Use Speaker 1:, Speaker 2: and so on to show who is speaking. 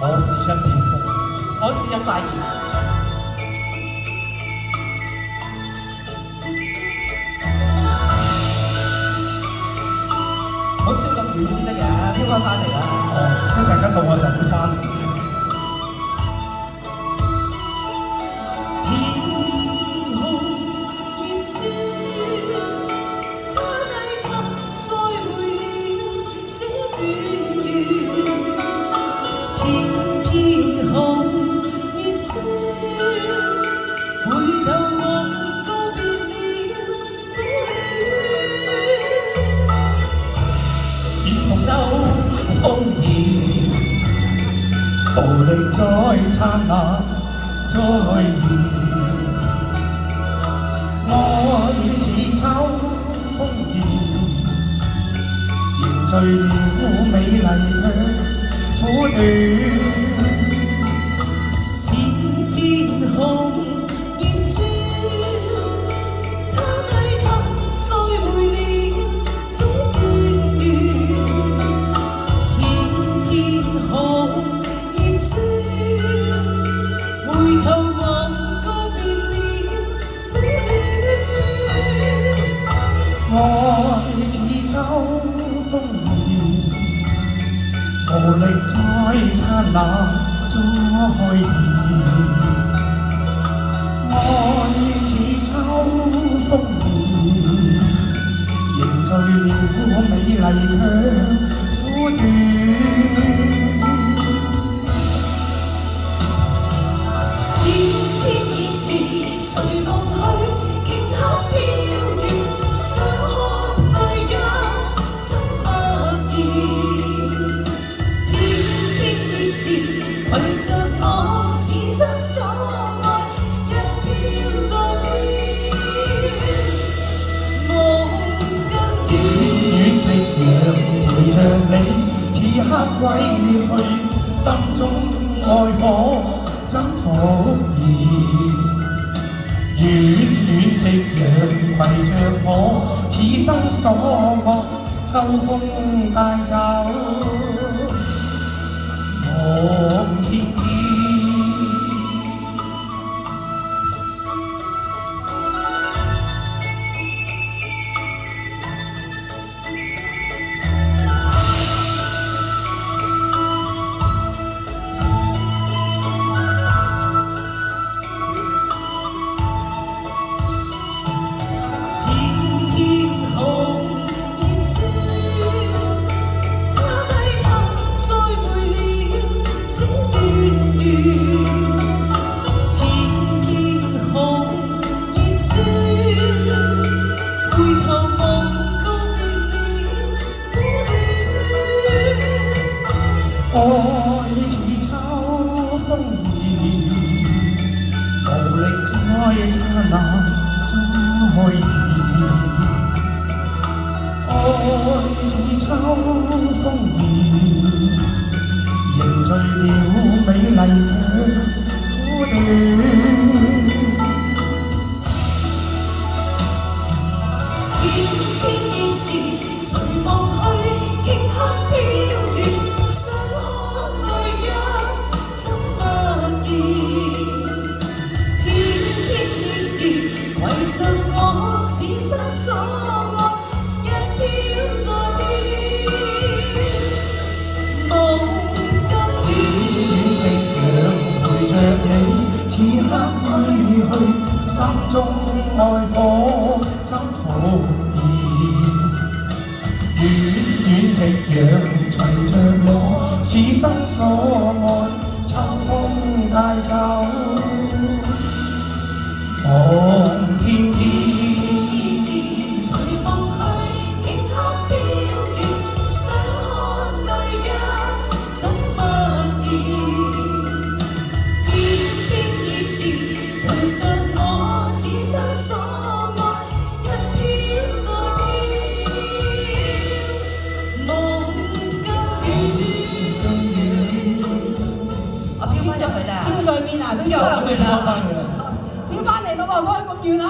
Speaker 1: 我是一片風，
Speaker 2: 我是一塊葉。唔好飄咁遠先得㗎，飄翻返嚟啦。
Speaker 1: 一陣間到我就會翻嚟。
Speaker 2: 天空現轉，他低頭再回了這段緣。天空現轉，回頭望告別了苦戀。
Speaker 1: 別受風雨，暴力再燦爛，再現。愛似秋風兒，凝聚了美麗卻苦短。
Speaker 2: 天空現轉，他低頭再回了這段緣。天空現轉，回頭望告別了苦戀。
Speaker 1: 愛似秋風兒，無力再燦爛再現。愛似秋風兒，凝聚了美麗卻苦短。
Speaker 2: 天熱熱隨夢去，頃刻飄遠，想看對眼怎默然。天熱熱攜着我此生所愛，一飄再飄，夢跟
Speaker 1: 遠夕陽陪着你，此刻歸去，心中愛火怎復燃？遠遠夕陽攜着我，此生所愛，秋風帶走望天邊。愛似秋風兒，無力再燦爛再現。愛似秋風兒，凝聚了美麗卻苦短。
Speaker 2: 天熱熱隨夢去，頃刻飄遠，想看淚眼怎默然。天熱熱攜着我此生所愛，一飄再飄，夢跟
Speaker 1: 遠夕陽陪着你，此刻歸去，心中愛火怎復燃？遠遠夕陽隨着我，此生所愛，秋風帶走望天邊。
Speaker 2: 隨夢去，頃刻飄遠，想看淚眼怎默然。天熱隨着我此生所愛，一飄再飄，夢跟遠。我飄翻咗去啦，
Speaker 3: 飄在邊啊？飄咗入去啦，飄翻嚟咯喎，唔好去咁遠啊！